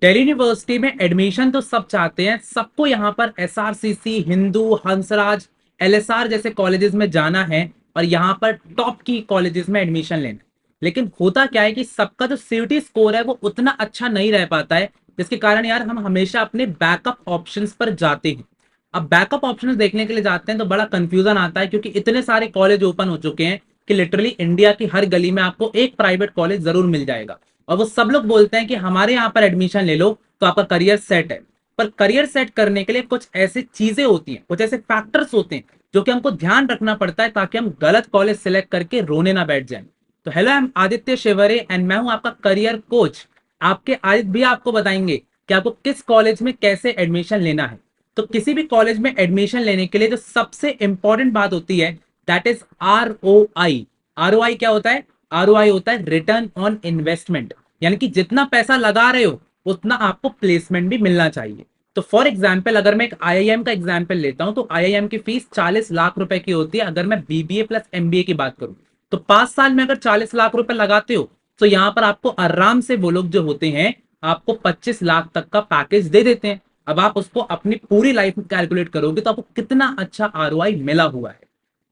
Delhi university में admission तो सब चाहते हैं, सबको यहाँ पर एसआरसीसी, हिंदू, हंसराज, एलएसआर जैसे कॉलेजेस में जाना है और यहाँ पर टॉप की कॉलेजेस में एडमिशन लेना है। लेकिन होता क्या है कि सबका जो सीयूटी स्कोर है वो उतना अच्छा नहीं रह पाता है, जिसके कारण यार हम हमेशा अपने बैकअप ऑप्शंस पर जाते हैं। अब बैकअप ऑप्शंस देखने के लिए जाते हैं तो बड़ा कंफ्यूजन आता है, क्योंकि इतने सारे कॉलेज ओपन हो चुके हैं कि लिटरली इंडिया की हर गली में आपको एक प्राइवेट कॉलेज जरूर मिल जाएगा। और वो सब लोग बोलते हैं कि हमारे यहाँ पर एडमिशन ले लो तो आपका करियर सेट है। पर करियर सेट करने के लिए कुछ ऐसी चीजें होती हैं, कुछ ऐसे फैक्टर्स होते हैं जो कि हमको ध्यान रखना पड़ता है, ताकि हम गलत कॉलेज सिलेक्ट करके रोने ना बैठ जाएं। तो hello, I am Aditya Shivre and मैं हूं आपका करियर कोच। आपके आदित्य भी आपको बताएंगे कि आपको किस कॉलेज में कैसे एडमिशन लेना है। तो किसी भी कॉलेज में एडमिशन लेने के लिए जो सबसे इंपॉर्टेंट बात होती है, दैट इज ROI। ROI क्या होता है? ROI होता है रिटर्न ऑन इन्वेस्टमेंट। यानी कि जितना पैसा लगा रहे हो उतना आपको प्लेसमेंट भी मिलना चाहिए। तो फॉर एग्जाम्पल अगर मैं एक आईआईएम का एग्जाम्पल लेता हूं, तो आईआईएम की फीस 40 लाख रुपए की होती है। अगर मैं बीबीए प्लस एमबीए की बात करूं तो 5 साल में अगर 40 लाख रुपए लगाते हो तो यहां पर आपको आराम से वो लोग जो होते हैं आपको 25 लाख तक का पैकेज दे देते हैं। अब आप उसको अपनी पूरी लाइफ में कैलकुलेट करोगे तो आपको कितना अच्छा आरओआई मिला हुआ है।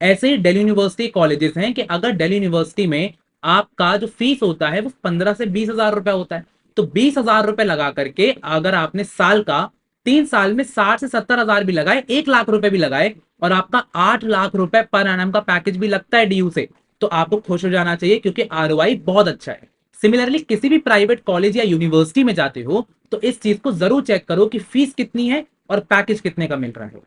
ऐसे ही दिल्ली यूनिवर्सिटी कॉलेजेस हैं कि अगर दिल्ली यूनिवर्सिटी में आपका जो फीस होता है वो 15 से 20 हजार रुपए होता है, तो 20 हजार रुपए लगा करके अगर आपने साल का 3 साल में 60 से 70 हजार भी लगाए, 1 लाख रुपए भी लगाए, और आपका 8 लाख रुपए पर एनम का पैकेज भी लगता है डीयू से, तो आपको खुश हो जाना चाहिए, क्योंकि आरओआई बहुत अच्छा है। सिमिलरली किसी भी प्राइवेट कॉलेज या यूनिवर्सिटी में जाते हो तो इस चीज को जरूर चेक करो कि फीस कितनी है और पैकेज कितने का मिल रहा है।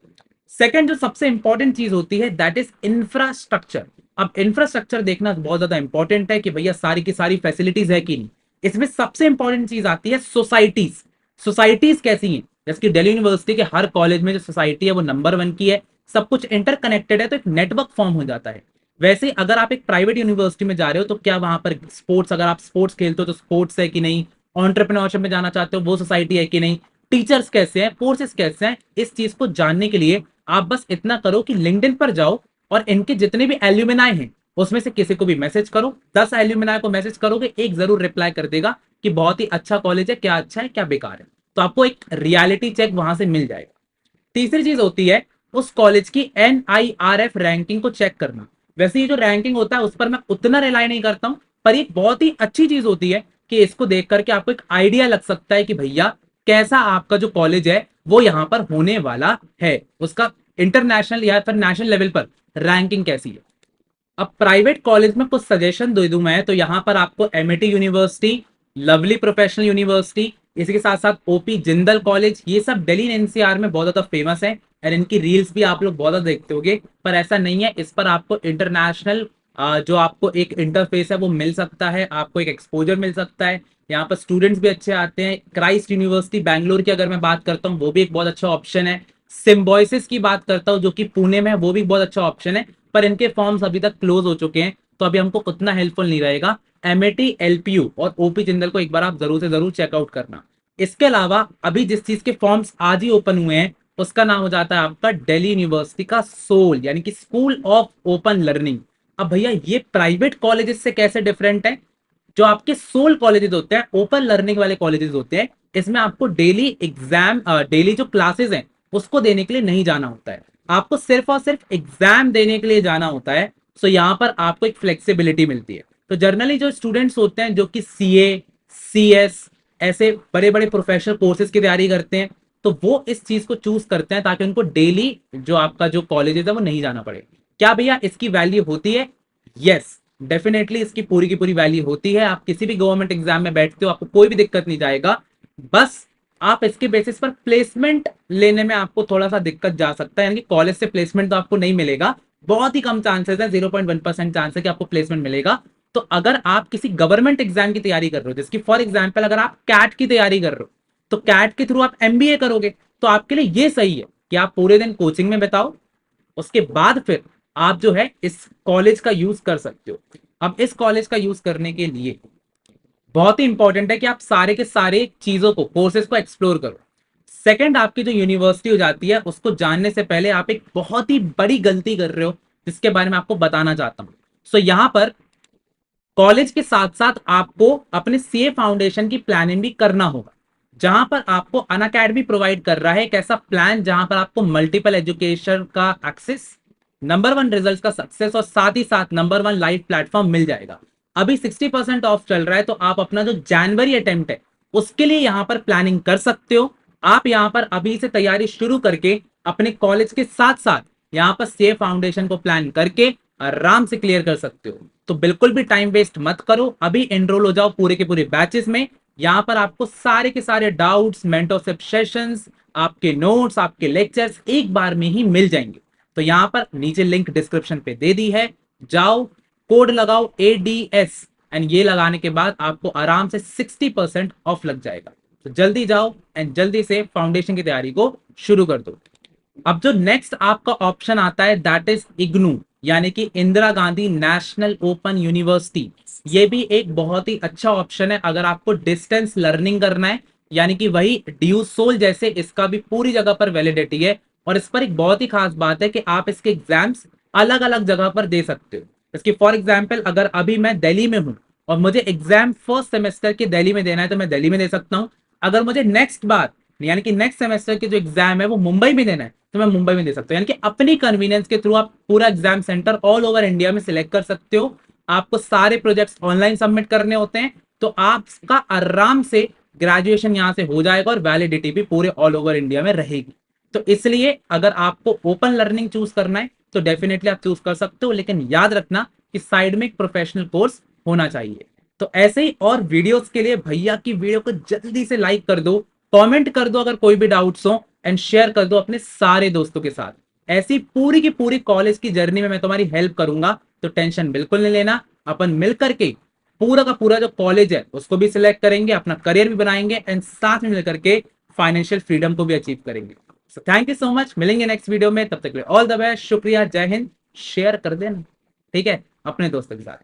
सेकंड जो सबसे इंपॉर्टेंट चीज होती है दैट इज इंफ्रास्ट्रक्चर। अब इंफ्रास्ट्रक्चर देखना बहुत ज्यादा इंपॉर्टेंट है कि भैया सारी की सारी फैसिलिटीज है कि नहीं। इसमें सबसे इंपॉर्टेंट चीज आती है सोसाइटीज। सोसाइटीज कैसी हैं? जैसे कि दिल्ली यूनिवर्सिटी के हर कॉलेज में जो सोसाइटी है वो नंबर 1 की है, सब कुछ इंटरकनेक्टेड है, तो एक नेटवर्क फॉर्म हो जाता है। वैसे ही अगर आप एक प्राइवेट यूनिवर्सिटी में जा रहे हो तो क्या वहां पर स्पोर्ट्स, अगर आप स्पोर्ट्स खेलते हो तो स्पोर्ट्स है कि नहीं, ऑन्टरप्रेन्योरशिप में जाना चाहते हो वो सोसाइटी है कि नहीं, टीचर्स कैसे हैं, कोर्सेज कैसे हैं, इस चीज को जानने के लिए आप बस इतना करो कि लिंक्डइन पर जाओ और इनके जितने भी एल्यूमिनाई हैं उसमें से किसी को भी मैसेज करो। 10 एल्यूमिनाई को मैसेज करोगे, एक जरूर रिप्लाई कर देगा कि बहुत ही अच्छा कॉलेज है, क्या अच्छा है क्या बेकार है। तो आपको एक रियलिटी चेक वहां से मिल जाएगा। तीसरी चीज होती है उस कॉलेज की NIRF रैंकिंग को चेक करना। वैसे ये जो रैंकिंग होता है उस पर मैं उतना रिलाई नहीं करता हूं, पर ये बहुत ही अच्छी चीज होती है कि इसको देख करके आपको एक आइडिया लग सकता है कि भैया कैसा आपका जो कॉलेज है वो यहाँ पर होने वाला है, उसका इंटरनेशनल या फिर नेशनल लेवल पर रैंकिंग कैसी है। अब प्राइवेट कॉलेज में कुछ सजेशन दे दूं मैं, तो यहाँ पर आपको MIT university, lovely professional university, इसी के साथ साथ ओपी जिंदल कॉलेज, ये सब दिल्ली एनसीआर में बहुत ज्यादा फेमस है। और इनकी रील्स भी आप लोग बहुत ज्यादा देखते होंगे, पर ऐसा नहीं है, इस पर आपको इंटरनेशनल जो आपको एक इंटरफेस है वो मिल सकता है, आपको एक एक्सपोजर मिल सकता है। यहाँ पर स्टूडेंट्स भी अच्छे आते हैं। क्राइस्ट यूनिवर्सिटी बैंगलोर की अगर मैं बात करता हूँ वो भी एक बहुत अच्छा ऑप्शन है। सिम्बॉयसिस की बात करता हूँ जो कि पुणे में है, वो भी बहुत अच्छा ऑप्शन है, पर इनके फॉर्म्स अभी तक क्लोज हो चुके हैं, तो अभी हमको उतना हेल्पफुल नहीं रहेगा। एमएटी, एलपीयू और ओपी जिंदल को एक बार आप जरूर से जरूर चेकआउट करना। इसके अलावा अभी जिस चीज के फॉर्म्स आज ही ओपन हुए हैं उसका नाम हो जाता है आपका दिल्ली यूनिवर्सिटी का सोल, यानी कि स्कूल ऑफ ओपन लर्निंग। अब भैया ये प्राइवेट कॉलेजेस से कैसे डिफरेंट है? जो आपके सोल कॉलेजेस होते हैं, ओपन लर्निंग वाले कॉलेजेस होते हैं, इसमें आपको डेली एग्जाम, डेली जो क्लासेस हैं उसको देने के लिए नहीं जाना होता है, आपको सिर्फ और सिर्फ एग्जाम देने के लिए जाना होता है। सो यहाँ पर आपको एक फ्लेक्सिबिलिटी मिलती है। तो जनरली जो स्टूडेंट्स होते हैं जो कि सीए, CS ऐसे बड़े बड़े प्रोफेशनल कोर्सेज की तैयारी करते हैं, तो वो इस चीज को चूज करते हैं ताकि उनको डेली जो आपका जो कॉलेज है वो नहीं जाना पड़े। क्या भैया इसकी वैल्यू होती है? यस, डेफिनेटली इसकी पूरी की पूरी वैल्यू होती है। आप किसी भी गवर्नमेंट एग्जाम में बैठते हो आपको कोई भी दिक्कत नहीं जाएगा। बस आप इसके बेसिस पर प्लेसमेंट लेने में आपको थोड़ा सा दिक्कत जा सकता है, यानी कि कॉलेज से प्लेसमेंट तो आपको नहीं मिलेगा, बहुत ही कम चांसेस है, 0.1% चांस है कि आपको प्लेसमेंट मिलेगा। तो अगर आप किसी गवर्नमेंट एग्जाम की तैयारी कर रहे हो, जिसकी फॉर एग्जाम्पल अगर आप कैट की तैयारी कर रहे हो, तो कैट के थ्रू आप एमबीए करोगे, तो आपके लिए ये सही है कि आप पूरे दिन कोचिंग में बिताओ, उसके बाद फिर आप जो है इस कॉलेज का यूज कर सकते हो। अब इस कॉलेज का यूज करने के लिए बहुत ही इंपॉर्टेंट है कि आप सारे के सारे चीजों को, कोर्सेज को एक्सप्लोर करो। सेकंड, आपकी जो यूनिवर्सिटी हो जाती है उसको जानने से पहले आप एक बहुत ही बड़ी गलती कर रहे हो, जिसके बारे में आपको बताना चाहता हूं। सो यहां पर कॉलेज के साथ साथ आपको अपने सीए फाउंडेशन की प्लानिंग भी करना होगा। जहां पर आपको अनअकैडमी प्रोवाइड कर रहा है एक ऐसा प्लान जहां पर आपको मल्टीपल एजुकेशन का एक्सेस, नंबर वन रिजल्ट का सक्सेस और साथ ही साथ नंबर वन लाइव प्लेटफॉर्म मिल जाएगा। अभी 60% ऑफ चल रहा है, तो आप अपना जो जनवरी अटेम्प्ट है उसके लिए यहां पर प्लानिंग कर सकते हो। आप यहां पर अभी से तैयारी शुरू करके अपने कॉलेज के साथ साथ यहां पर सेफ फाउंडेशन को प्लान करके आराम से क्लियर कर सकते हो। तो बिल्कुल भी टाइम वेस्ट मत करो, अभी एनरोल हो जाओ पूरे के पूरे बैचेस में। यहाँ पर आपको सारे के सारे डाउट्स, मेंटरशिप सेशंस, आपके नोट्स, आपके लेक्चर्स एक बार में ही मिल जाएंगे। तो यहाँ पर नीचे लिंक डिस्क्रिप्शन पे दे दी है, जाओ कोड लगाओ ADS, एंड ये लगाने के बाद आपको आराम से 60% ऑफ लग जाएगा। तो जल्दी जाओ एंड जल्दी से फाउंडेशन की तैयारी को शुरू कर दो। अब जो नेक्स्ट आपका ऑप्शन आता है दैट इज इग्नू, यानी कि Indira Gandhi national open university. ये भी एक बहुत ही अच्छा ऑप्शन है अगर आपको डिस्टेंस लर्निंग करना है, यानी कि वही ड्यू सोल जैसे इसका भी पूरी जगह पर वैलिडिटी है। और इस पर एक बहुत ही खास बात है कि आप इसके एग्जाम्स अलग अलग जगह पर दे सकते हो। इसकी फॉर एग्जाम्पल अगर अभी मैं दिल्ली में हूं और मुझे एग्जाम फर्स्ट सेमेस्टर के दिल्ली में देना है तो मैं दिल्ली में दे सकता हूं। अगर मुझे नेक्स्ट बार यानी कि नेक्स्ट सेमेस्टर के जो एग्जाम है वो मुंबई में देना है तो मैं मुंबई में दे सकता हूँ। यानी कि अपनी कन्वीनियंस के थ्रू आप पूरा exam centre all over India में सिलेक्ट कर सकते हो। आपको सारे प्रोजेक्ट्स ऑनलाइन सबमिट करने होते हैं, तो आपका आराम से ग्रेजुएशन यहां से हो जाएगा और वैलिडिटी भी पूरे ऑल ओवर इंडिया में रहेगी। तो इसलिए अगर आपको ओपन लर्निंग चूज करना है तो डेफिनेटली आप चूज कर सकते हो, लेकिन याद रखना कि साइड में एक प्रोफेशनल कोर्स होना चाहिए। तो ऐसे ही और वीडियोस के लिए भैया की वीडियो को जल्दी से लाइक कर दो, कमेंट कर दो अगर कोई भी डाउट्स हो, एंड शेयर कर दो अपने सारे दोस्तों के साथ। ऐसी पूरी की पूरी कॉलेज की जर्नी में मैं तुम्हारी हेल्प करूंगा, तो टेंशन बिल्कुल नहीं लेना। अपन मिल करके पूरा का पूरा जो कॉलेज है उसको भी सिलेक्ट करेंगे, अपना करियर भी बनाएंगे एंड साथ में मिलकर के फाइनेंशियल फ्रीडम को भी अचीव करेंगे। So thank you so much, मिलेंगे नेक्स्ट वीडियो में, तब तक के लिए ऑल द बेस्ट, शुक्रिया, जय हिंद। शेयर कर देना, ठीक है, अपने दोस्तों के साथ।